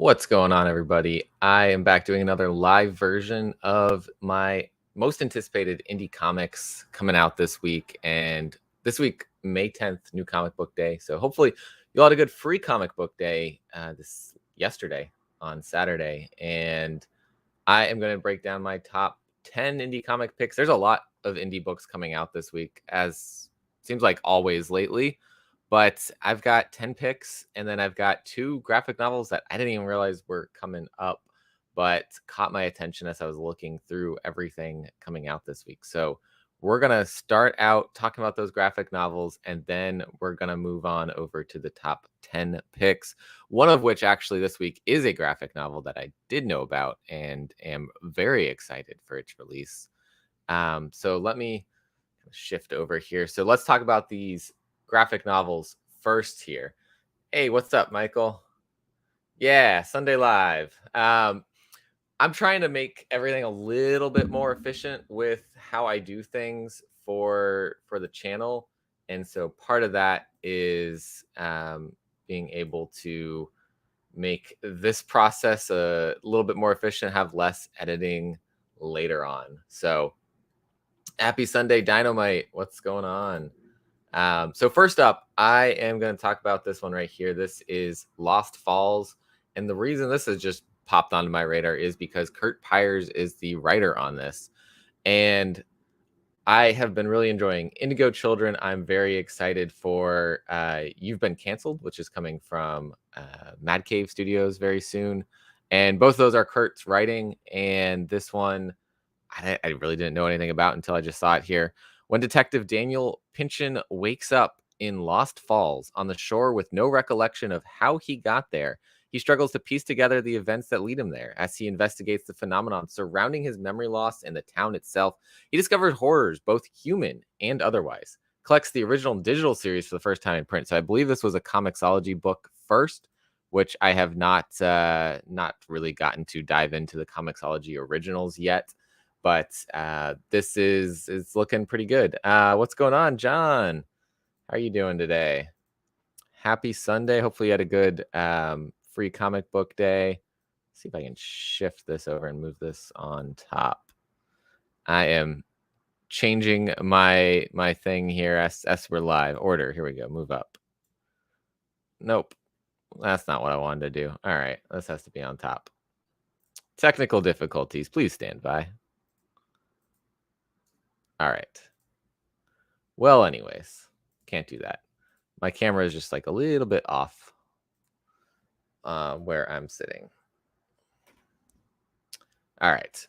What's going on, everybody? I am back doing another live version of my most anticipated indie comics coming out this week. And this week, May 10th, New Comic Book Day. So hopefully you all had a good free comic book day this yesterday on Saturday. And I am going to break down my top 10 indie comic picks. There's a lot of indie books coming out this week, as seems like always lately. But I've got 10 picks, and then I've got 2 graphic novels that I didn't even realize were coming up, but caught my attention as I was looking through everything coming out this week. So we're going to start out talking about those graphic novels, and then we're going to move on over to the top 10 picks, one of which actually this week is a graphic novel that I did know about and am very excited for its release. So let me shift over here. So let's talk about these graphic novels first here. Hey, what's up, Michael? Yeah, Sunday Live. I'm trying to make everything a little bit more efficient with how I do things for the channel, and so part of that is being able to make this process a little bit more efficient, have less editing later on. So happy Sunday, Dynamite. What's going on? So first up, I am going to talk about this one right here. This is Lost Falls. And the reason this has just popped onto my radar is because Kurt Pyers is the writer on this. And I have been really enjoying Indigo Children. I'm very excited for You've Been Canceled, which is coming from Mad Cave Studios very soon. And both of those are Kurt's writing. And this one, I really didn't know anything about until I just saw it here. When Detective Daniel Pynchon wakes up in Lost Falls on the shore with no recollection of how he got there, he struggles to piece together the events that lead him there. As he investigates the phenomenon surrounding his memory loss and the town itself, he discovers horrors, both human and otherwise. Collects the original digital series for the first time in print. So I believe this was a Comixology book first, which I have not really gotten to dive into the Comixology originals yet. But this is looking pretty good. What's going on, John? How are you doing today? Happy Sunday. Hopefully you had a good free comic book day. Let's see if I can shift this over and move this on top. I am changing my thing here as we're live. Order. Here we go. Move up. Nope. That's not what I wanted to do. All right. This has to be on top. Technical difficulties. Please stand by. All right. Well, anyways, can't do that. My camera is just like a little bit off where I'm sitting. All right.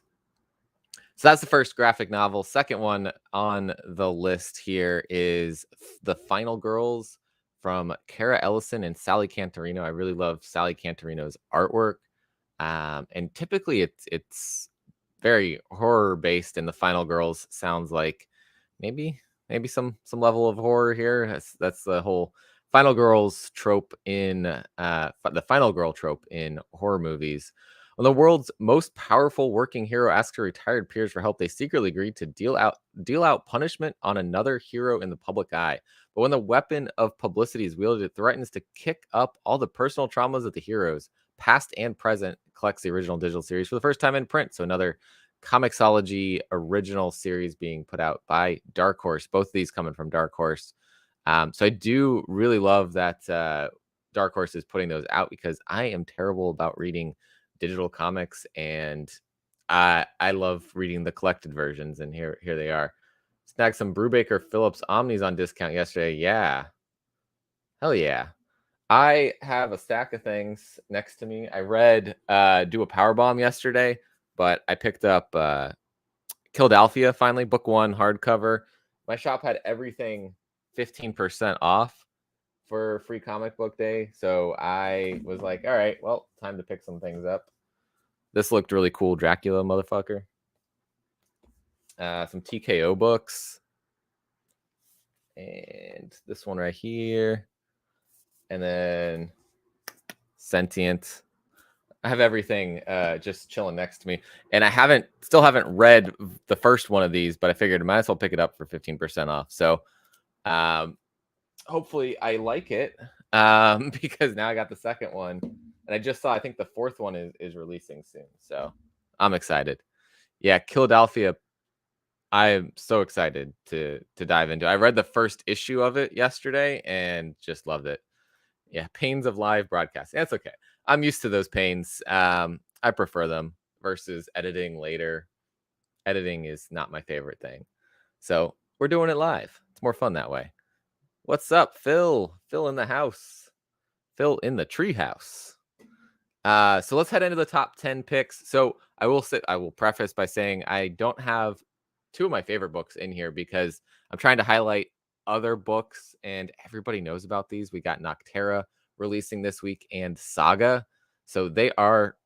So that's the first graphic novel. Second one on the list here is The Final Girls from Kara Ellison and Sally Cantorino. I really love Sally Cantorino's artwork. And typically it's very horror based, and The Final Girls sounds like maybe some level of horror here. That's the whole final girls trope in the final girl trope in horror movies. When the world's most powerful working hero asks her retired peers for help, they secretly agree to deal out punishment on another hero in the public eye. But when the weapon of publicity is wielded, it threatens to kick up all the personal traumas of the heroes, past and present. Collects the original digital series for the first time in print. So another Comixology original series being put out by Dark Horse. Both of these coming from Dark Horse. So I do really love that Dark Horse is putting those out, because I am terrible about reading digital comics, and I love reading the collected versions, and here they are. Snagged some Brubaker Phillips Omnis on discount yesterday. Yeah. Hell yeah. I have a stack of things next to me. I read Do a Powerbomb yesterday, but I picked up Kildaphia finally, book 1 hardcover. My shop had everything 15% off for free comic book day, so I was like, all right, well, time to pick some things up. This looked really cool. Dracula, motherfucker. Some TKO books, and this one right here, and then Sentient. I have everything just chilling next to me, and I still haven't read the first one of these, but I figured I might as well pick it up for 15% off. So hopefully I like it, because now I got the second one, And I just saw, I think the fourth one is releasing soon. So I'm excited. Yeah, Philadelphia. I am so excited to dive into. I read the first issue of it yesterday and just loved it. Yeah, pains of live broadcasting. That's okay. I'm used to those pains. I prefer them versus editing later. Editing is not my favorite thing. So we're doing it live. It's more fun that way. What's up, Phil? Phil in the house. Phil in the treehouse. So let's head into the top 10 picks. So I will preface by saying I don't have two of my favorite books in here because I'm trying to highlight other books and everybody knows about these. We got Noctera releasing this week and Saga. So they are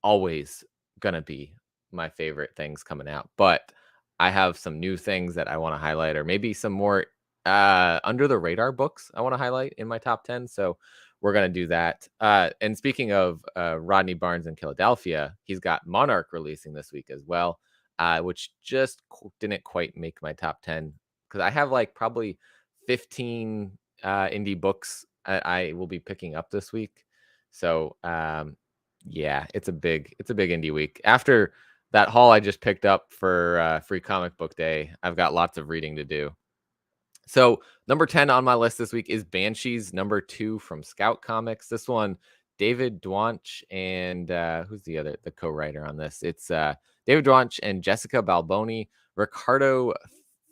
always gonna be my favorite things coming out. But I have some new things that I want to highlight, or maybe some more under the radar books I want to highlight in my top 10. So we're gonna do that. And speaking of Rodney Barnes in Philadelphia, he's got Monarch releasing this week as well, which just didn't quite make my top 10 because I have like probably 15 indie books I will be picking up this week. So yeah, it's a big indie week. After that haul I just picked up for free comic book day, I've got lots of reading to do. So number 10 on my list this week is Banshees, number 2 from Scout Comics. This one, David Dwanch and who's the co-writer on this? It's David Dwanch and Jessica Balboni. Riccardo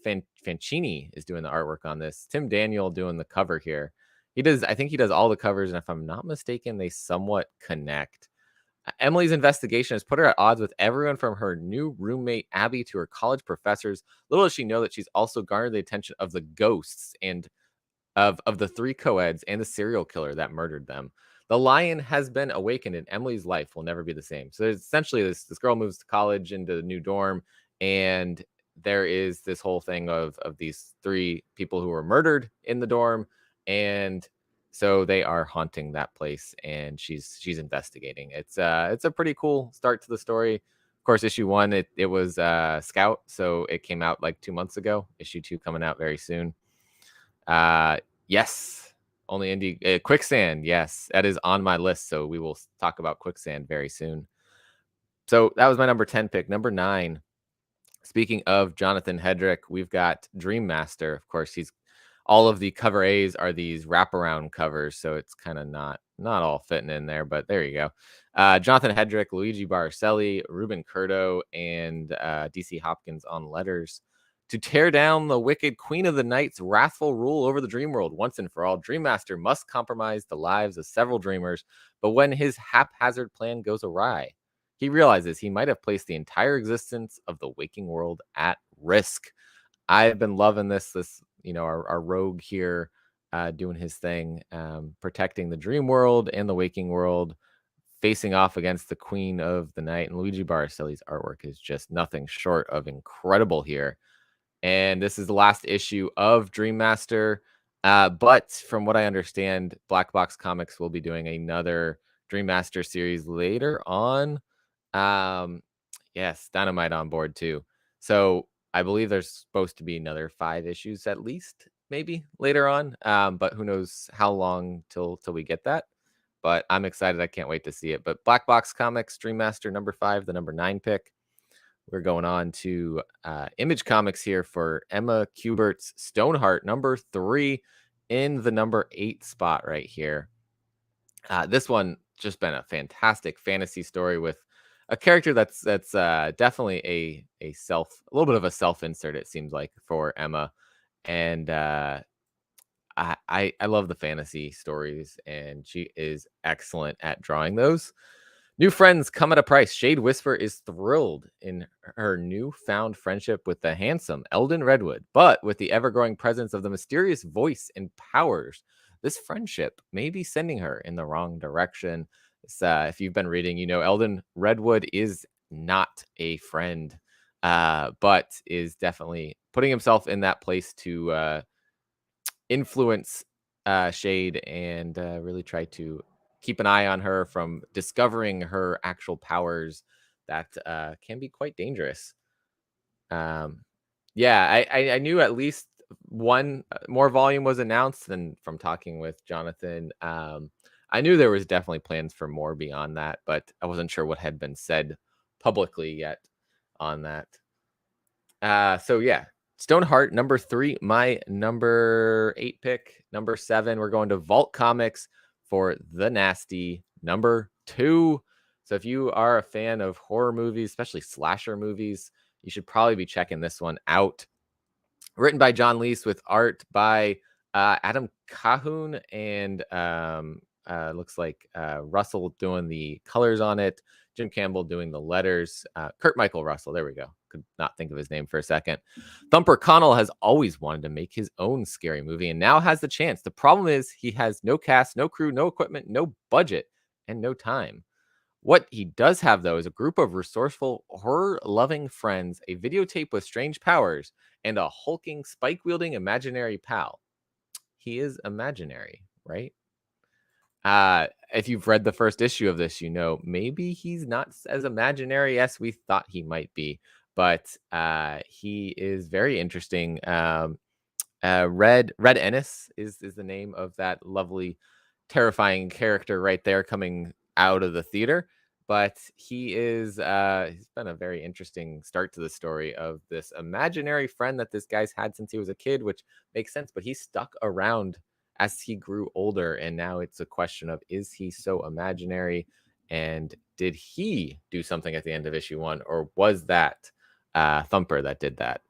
Fancini is doing the artwork on this. Tim Daniel doing the cover here. I think he does all the covers, and if I'm not mistaken, they somewhat connect. Emily's investigation has put her at odds with everyone from her new roommate Abby to her college professors. Little does she know that she's also garnered the attention of the ghosts and of the 3 co-eds and the serial killer that murdered them. The lion has been awakened and Emily's life will never be the same. So essentially this girl moves to college into the new dorm, and there is this whole thing of these 3 people who were murdered in the dorm, and so they are haunting that place and she's investigating. It's a pretty cool start to the story. Of course, issue 1 it was Scout, so it came out like 2 months ago. Issue 2 coming out very soon. Yes, only indie Quicksand. Yes, that is on my list. So we will talk about Quicksand very soon. So that was my number 10 pick. Number 9. Speaking of Jonathan Hedrick, we've got Dream Master. Of course, he's all of the cover A's are these wraparound covers, so it's kind of not all fitting in there, but there you go. Jonathan Hedrick, Luigi Baracelli, Ruben Curto, and DC Hopkins on letters. To tear down the wicked Queen of the Night's wrathful rule over the dream world once and for all, Dream Master must compromise the lives of several dreamers, but when his haphazard plan goes awry, he realizes he might have placed the entire existence of the waking world at risk. I've been loving this, our rogue here doing his thing, protecting the dream world and the waking world, facing off against the Queen of the Night. And Luigi Baracelli's artwork is just nothing short of incredible here. And this is the last issue of Dream Master. But from what I understand, Black Box Comics will be doing another Dream Master series later on. Yes, Dynamite on board too. So I believe there's supposed to be another 5 issues at least, maybe later on. But who knows how long till we get that. But I'm excited. I can't wait to see it. But Black Box Comics, Dream Master number 5, the number 9 pick. We're going on to Image Comics here for Emma Kubert's Stoneheart, number 3 in the number 8 spot right here. This one just been a fantastic fantasy story with a character that's definitely a little bit of a self-insert, it seems like, for Emma. And I love the fantasy stories, and she is excellent at drawing those. New friends come at a price. Shade Whisper is thrilled in her newfound friendship with the handsome Eldon Redwood, but with the ever-growing presence of the mysterious voice and powers, this friendship may be sending her in the wrong direction. If you've been reading, Eldon Redwood is not a friend, but is definitely putting himself in that place to influence Shade and really try to keep an eye on her from discovering her actual powers that can be quite dangerous. Um, yeah, I knew at least one more volume was announced, and from talking with Jonathan, I knew there was definitely plans for more beyond that, but I wasn't sure what had been said publicly yet on that. So yeah, Stoneheart, number 3, my number 8 pick. Number 7, we're going to Vault Comics for The Nasty, number 2. So if you are a fan of horror movies, especially slasher movies, you should probably be checking this one out. Written by John Leese with art by Adam Cahoon and looks like Russell doing the colors on it, Jim Campbell doing the letters, Kurt Michael Russell. There we go. Could not think of his name for a second. Thumper Connell has always wanted to make his own scary movie and now has the chance. The problem is he has no cast, no crew, no equipment, no budget, and no time. What he does have, though, is a group of resourceful, horror-loving friends, a videotape with strange powers, and a hulking, spike-wielding imaginary pal. He is imaginary, right? If you've read the first issue of this, you know maybe he's not as imaginary as we thought he might be, but he is very interesting. Red Ennis is the name of that lovely, terrifying character right there coming out of the theater. But he is he's been a very interesting start to the story of this imaginary friend that this guy's had since he was a kid, which makes sense. But he stuck around as he grew older, and now it's a question of, is he so imaginary, and did he do something at the end of issue 1, or was that Thumper that did that?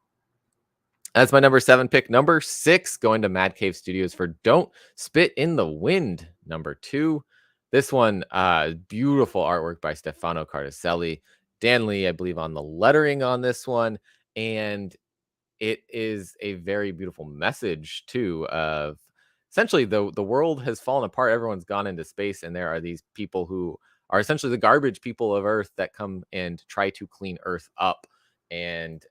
That's my number 7 pick. Number 6, going to Mad Cave Studios for Don't Spit in the Wind. Number 2. This one, beautiful artwork by Stefano Carticelli. Dan Lee, I believe, on the lettering on this one. And it is a very beautiful message, too, of essentially the world has fallen apart. Everyone's gone into space, and there are these people who are essentially the garbage people of Earth that come and try to clean Earth up and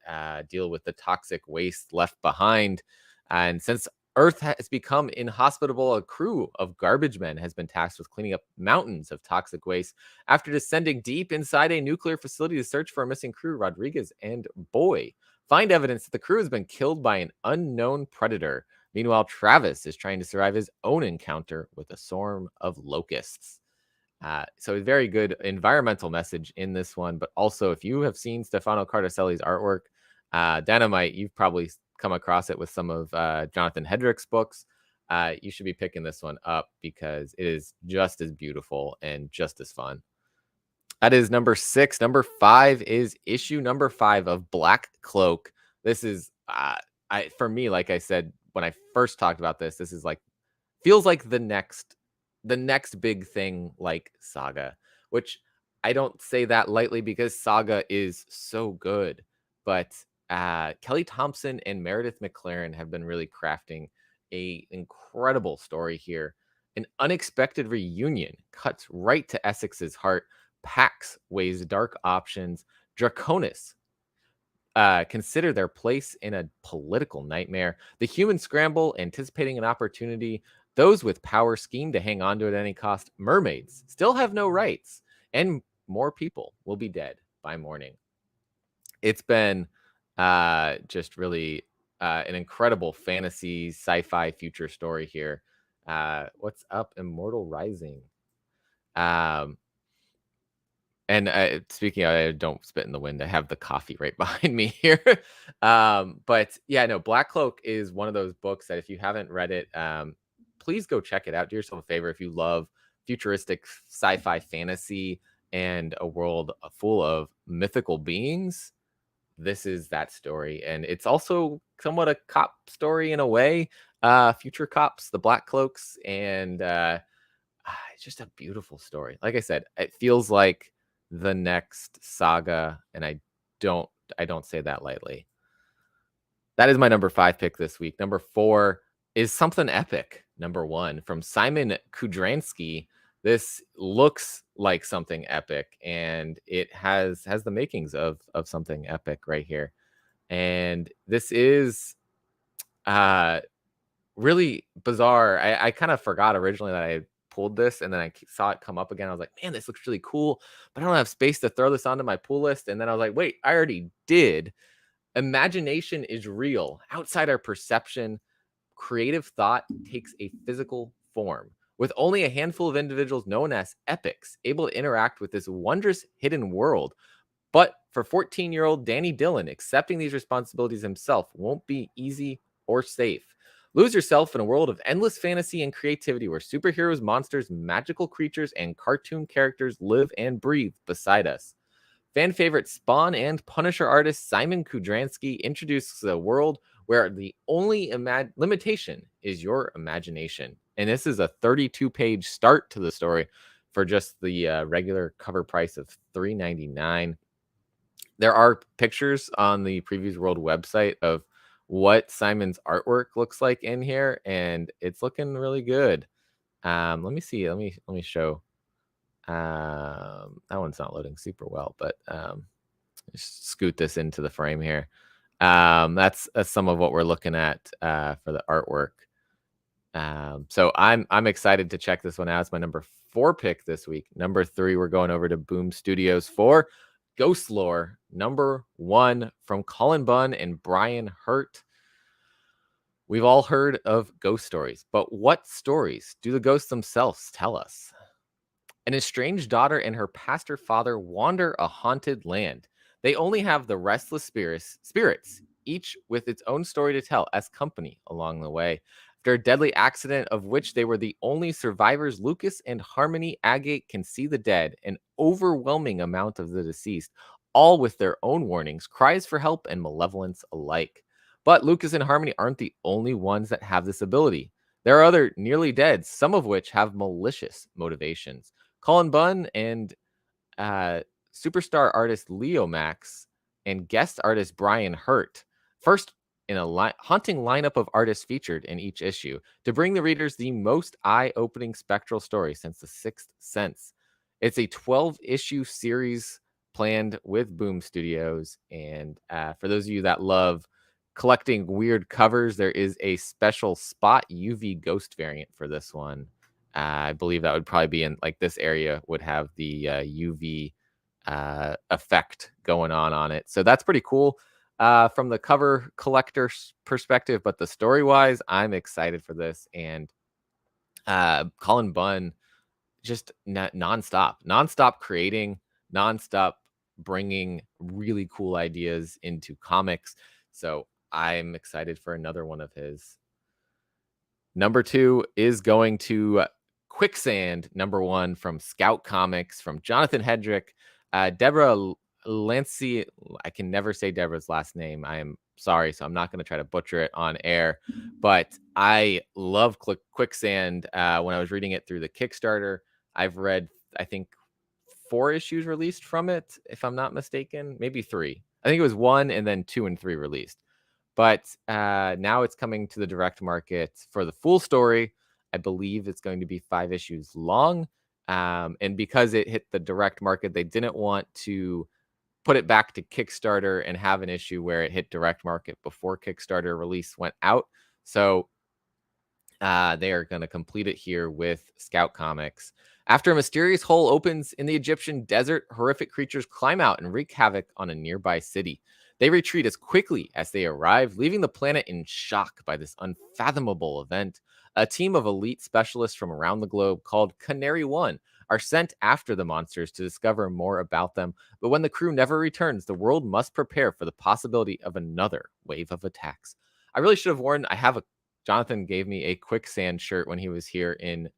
deal with the toxic waste left behind. And since Earth has become inhospitable, a crew of garbage men has been tasked with cleaning up mountains of toxic waste. After descending deep inside a nuclear facility to search for a missing crew, Rodriguez and Boy find evidence that the crew has been killed by an unknown predator. Meanwhile, Travis is trying to survive his own encounter with a swarm of locusts. So a very good environmental message in this one, but also if you have seen Stefano Carticelli's artwork, Dynamite, you've probably come across it with some of Jonathan Hedrick's books. You should be picking this one up because it is just as beautiful and just as fun. That is number 6. Number 5 is issue number 5 of Black Cloak. This is, for me, like I said when I first talked about this, this is like, feels like the next big thing, like Saga, which I don't say that lightly because Saga is so good. But Kelly Thompson and Meredith McLaren have been really crafting a incredible story here. An unexpected reunion cuts right to Essex's heart. Pax weighs dark options. Draconis consider their place in a political nightmare. The humans scramble, anticipating an opportunity. Those with power scheme to hang on to it at any cost. Mermaids still have no rights, and more people will be dead by morning. It's been just really an incredible fantasy sci-fi future story here. What's up, Immortal Rising? And speaking of, I don't spit in the wind, I have the coffee right behind me here. But yeah, no, Black Cloak is one of those books that if you haven't read it, please go check it out. Do yourself a favor if you love futuristic sci-fi fantasy and a world full of mythical beings. This is that story. And it's also somewhat a cop story in a way. Future cops, the Black Cloaks, and it's just a beautiful story. Like I said, it feels like the next Saga, and I don't say that lightly. That is my number 5 pick this week. Number 4 is something epic. Number 1 from Simon Kudransky. This looks like something epic, and it has the makings of something epic right here. And this is really bizarre. I kind of forgot originally that I pulled this, and then I saw it come up again. I was like, man, this looks really cool, but I don't have space to throw this onto my pull list. And then I was like, wait, I already did. Imagination is real outside our perception. Creative thought takes a physical form. with only a handful of individuals known as epics able to interact with this wondrous hidden world. But for 14-year-old Danny Dillon, accepting these responsibilities himself won't be easy or safe. Lose yourself in a world of endless fantasy and creativity where superheroes, monsters, magical creatures, and cartoon characters live and breathe beside us. Fan favorite Spawn and Punisher artist Simon Kudransky introduces a world where the only limitation is your imagination. And this is a 32-page start to the story for just the regular cover price of $3.99. There are pictures on the Previews World website of what Simon's artwork looks like in here, and it's looking really good. Let me see. Let me show. That one's not loading super well, but just scoot this into the frame here. That's some of what we're looking at for the artwork. So I'm excited to check this one out. It's my number 4 pick this week. Number 3, we're going over to Boom Studios for Ghost Lore, number 1 from Colin Bunn and Brian Hurt. We've all heard of ghost stories, but what stories do the ghosts themselves tell us? An estranged daughter and her pastor father wander a haunted land. They only have the restless spirits, each with its own story to tell as company along the way. After a deadly accident of which they were the only survivors, Lucas and Harmony Agate can see the dead, an overwhelming amount of the deceased, all with their own warnings, cries for help, and malevolence alike. But Lucas and Harmony aren't the only ones that have this ability. There are other nearly dead, some of which have malicious motivations. Colin Bunn and uh, superstar artist Leo Max and guest artist Brian Hurt, first in a haunting lineup of artists featured in each issue, to bring the readers the most eye-opening spectral story since The Sixth Sense. It's a 12-issue series planned with Boom Studios, and for those of you that love collecting weird covers, there is a special Spot UV Ghost variant for this one. I believe that would probably be in like this area would have the UV effect going on it. So that's pretty cool from the cover collector perspective. But the story wise, I'm excited for this. And Colin Bunn just nonstop creating, nonstop bringing really cool ideas into comics. So I'm excited for another one of his. Number 2 is going to Quicksand, number 1 from Scout Comics, from Jonathan Hedrick, Deborah Lancey. I can never say Deborah's last name. I am sorry, so I'm not going to try to butcher it on air. But I love Quicksand. When I was reading it through the Kickstarter, I've read, I think, 4 issues released from it, if I'm not mistaken. Maybe 3. I think it was 1 and then 2 and 3 released. But now it's coming to the direct market for the full story. I believe it's going to be 5 issues long. And because it hit the direct market, they didn't want to put it back to Kickstarter and have an issue where it hit direct market before Kickstarter release went out. So they are going to complete it here with Scout Comics. After a mysterious hole opens in the Egyptian desert, horrific creatures climb out and wreak havoc on a nearby city. They retreat as quickly as they arrive, leaving the planet in shock by this unfathomable event. A team of elite specialists from around the globe called Canary One are sent after the monsters to discover more about them. But when the crew never returns, the world must prepare for the possibility of another wave of attacks. I really should have warned. Jonathan gave me a Quicksand shirt when he was here in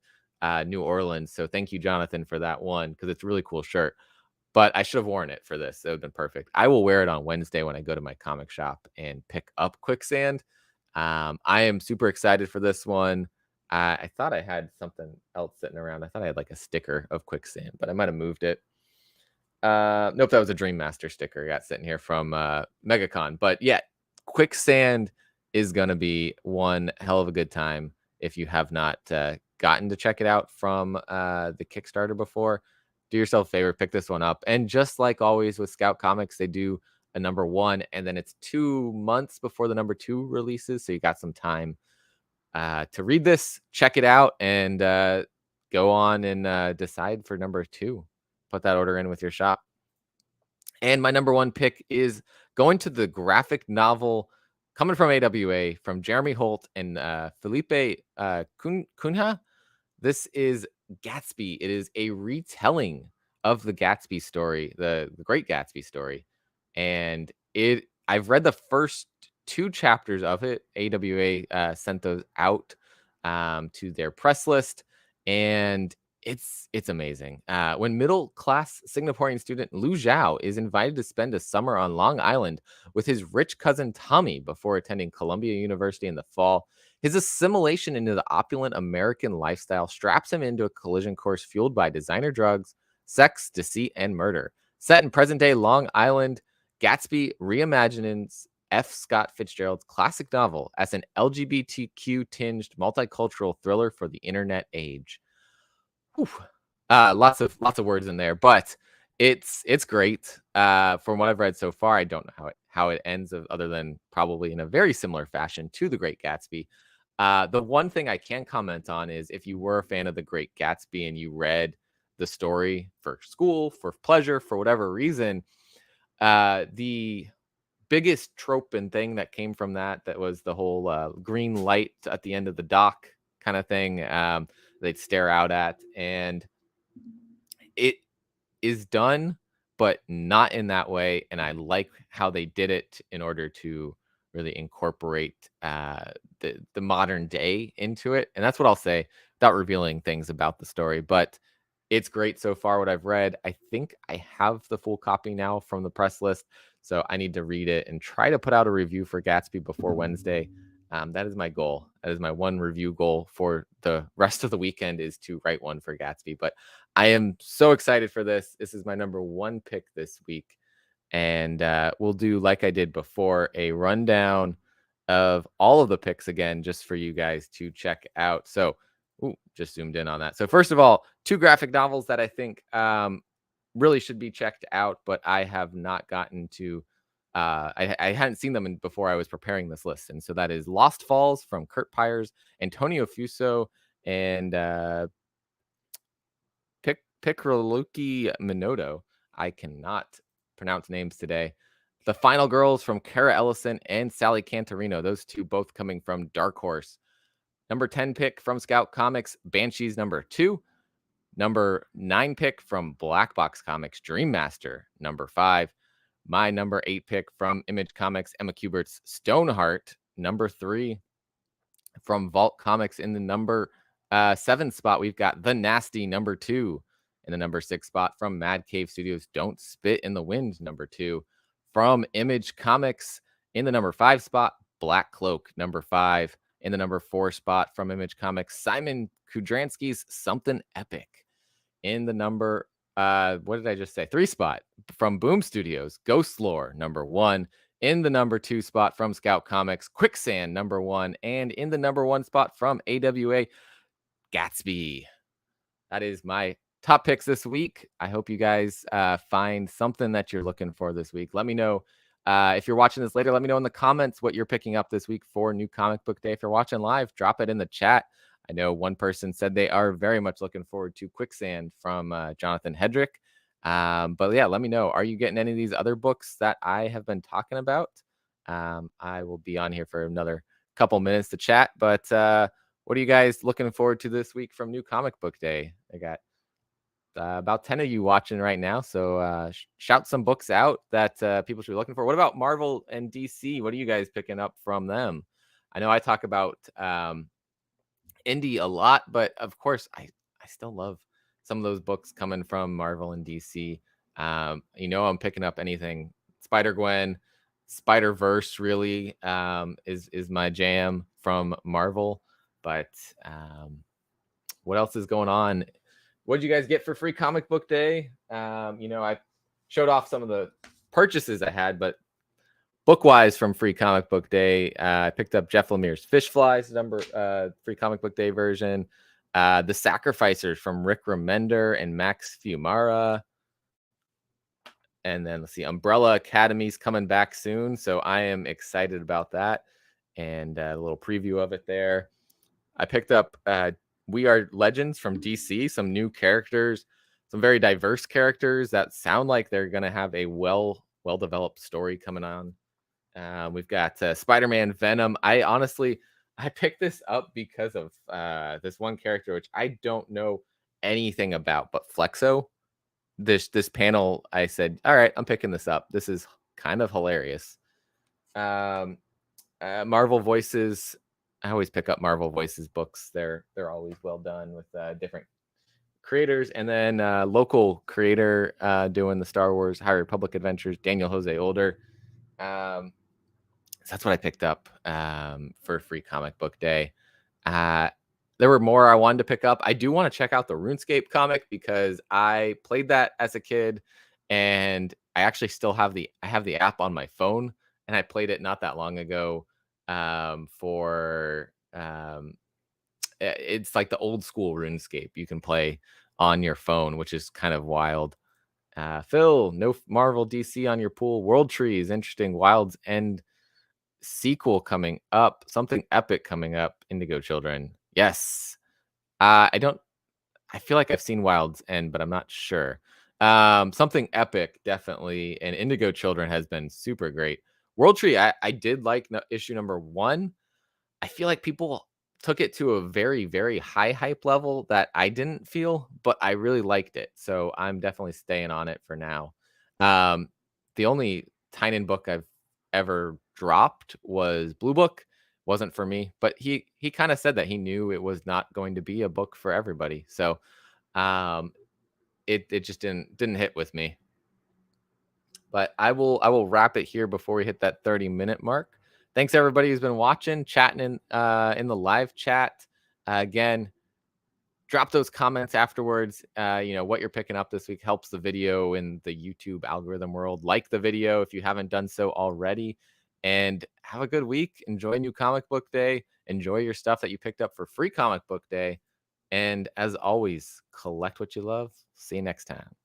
New Orleans. So thank you, Jonathan, for that one, because it's a really cool shirt. But I should have worn it for this. It would have been perfect. I will wear it on Wednesday when I go to my comic shop and pick up Quicksand. I am super excited for this one. I thought I had something else sitting around. I thought I had like a sticker of Quicksand, but I might have moved it. Nope, that was a Dream Master sticker I got sitting here from MegaCon. But yeah, Quicksand is going to be one hell of a good time if you have not gotten to check it out from the Kickstarter before. Do yourself a favor, pick this one up. And just like always with Scout Comics, they do a number 1, and then it's 2 months before the number 2 releases. So you got some time to read this, check it out, and go on and decide for number 2. Put that order in with your shop. And my number 1 pick is going to the graphic novel coming from AWA, from Jeremy Holt and Felipe Cunha. This is Gatsby. It is a retelling of the Gatsby story, the Great Gatsby story, and I've read the first two chapters of it. AWA sent those out to their press list, and it's amazing. When middle class Singaporean student Lu Zhao is invited to spend a summer on Long Island with his rich cousin Tommy before attending Columbia University in the fall, his assimilation into the opulent American lifestyle straps him into a collision course fueled by designer drugs, sex, deceit, and murder. Set in present day Long Island, Gatsby reimagines F. Scott Fitzgerald's classic novel as an LGBTQ tinged multicultural thriller for the internet age. Whew. Lots of words in there, but it's great. From what I've read so far, I don't know how it ends, other than probably in a very similar fashion to The Great Gatsby. The one thing I can comment on is if you were a fan of The Great Gatsby and you read the story for school, for pleasure, for whatever reason, the biggest trope and thing that came from that was the whole green light at the end of the dock kind of thing. They'd stare out at, and it is done, but not in that way. And I like how they did it in order to really incorporate the modern day into it. And that's what I'll say without revealing things about the story. But it's great so far, what I've read. I think I have the full copy now from the press list. So I need to read it and try to put out a review for Gatsby before Wednesday. That is my goal. That is my one review goal for the rest of the weekend, is to write one for Gatsby. But I am so excited for this. This is my number one pick this week. And we'll do, like I did before, a rundown of all of the picks again, just for you guys to check out. So, just zoomed in on that. So first of all, two graphic novels that I think really should be checked out, but I have not gotten to. I hadn't seen them before I was preparing this list, and so that is Lost Falls from Kurt Pyers, Antonio Fuso, and Picroluki Minoto. I cannot pronounce names today. The Final Girls from Kara Ellison and Sally Cantorino. Those two both coming from Dark Horse. Number 10 pick from Scout Comics, Banshees number 2. Number 9 pick from Black Box Comics, Dream Master number 5. My number 8 pick from Image Comics, Emma Kubert's Stoneheart number 3. From Vault Comics in the number 7 spot, we've got The Nasty number 2. In the number 6 spot from Mad Cave Studios, Don't Spit in the Wind number 2. From Image Comics in the number 5 spot, Black Cloak number 5. In the number 4 spot from Image Comics, Simon Kudransky's Something Epic. In the number, what did I just say? 3 spot from Boom Studios, Ghost Lore number 1. In the number 2 spot from Scout Comics, Quicksand number 1. And in the number 1 spot from AWA, Gatsby. That is my top picks this week. I hope you guys find something that you're looking for this week. Let me know if you're watching this later. Let me know in the comments what you're picking up this week for New Comic Book Day. If you're watching live, drop it in the chat. I know one person said they are very much looking forward to Quicksand from Jonathan Hedrick. But yeah, let me know. Are you getting any of these other books that I have been talking about? I will be on here for another couple minutes to chat. But what are you guys looking forward to this week from New Comic Book Day? I got about 10 of you watching right now. So shout some books out that people should be looking for. What about Marvel and DC? What are you guys picking up from them? I know I talk about indie a lot, but of course I still love some of those books coming from Marvel and DC. I'm picking up anything Spider-Gwen, Spider-Verse really is my jam from Marvel. But what else is going on? What did you guys get for Free Comic Book Day? I showed off some of the purchases I had, but book-wise from Free Comic Book Day, I picked up Jeff Lemire's Fish Flies Free Comic Book Day version. The Sacrificers from Rick Remender and Max Fiumara. And then let's see, Umbrella Academy's coming back soon, so I am excited about that. And a little preview of it there. I picked up We Are Legends from DC, some new characters, some very diverse characters that sound like they're going to have a well-developed story coming on. We've got Spider-Man Venom. I honestly, I picked this up because of this one character, which I don't know anything about, but Flexo. This panel, I said, all right, I'm picking this up. This is kind of hilarious. Um, Marvel Voices. I always pick up Marvel Voices books. They're always well done with different creators, and then local creator doing the Star Wars High Republic adventures, Daniel Jose Older. Um, so that's what I picked up for Free Comic Book Day. Uh, there were more I wanted to pick up. I do want to check out the RuneScape comic because I played that as a kid, and I actually still have the app on my phone, and I played it not that long ago. For It's like the old school RuneScape you can play on your phone, which is kind of wild. Phil, no Marvel DC on your pool. World Tree is interesting. Wilds End sequel coming up. Something epic coming up. Indigo Children. Yes. I don't. I feel like I've seen Wilds End, but I'm not sure. Something epic, definitely. And Indigo Children has been super great. World Tree, I did like issue number 1. I feel like people took it to a very, very high hype level that I didn't feel, but I really liked it. So I'm definitely staying on it for now. Um, the only Tynan book I've ever dropped was Blue Book. Wasn't for me, but he kind of said that he knew it was not going to be a book for everybody. So um, it just didn't hit with me. But I will wrap it here before we hit that 30-minute mark. Thanks everybody who's been watching, chatting in the live chat. Again, drop those comments afterwards. What you're picking up this week helps the video in the YouTube algorithm world. Like the video if you haven't done so already, and have a good week. Enjoy New Comic Book Day. Enjoy your stuff that you picked up for Free Comic Book Day. And as always, collect what you love. See you next time.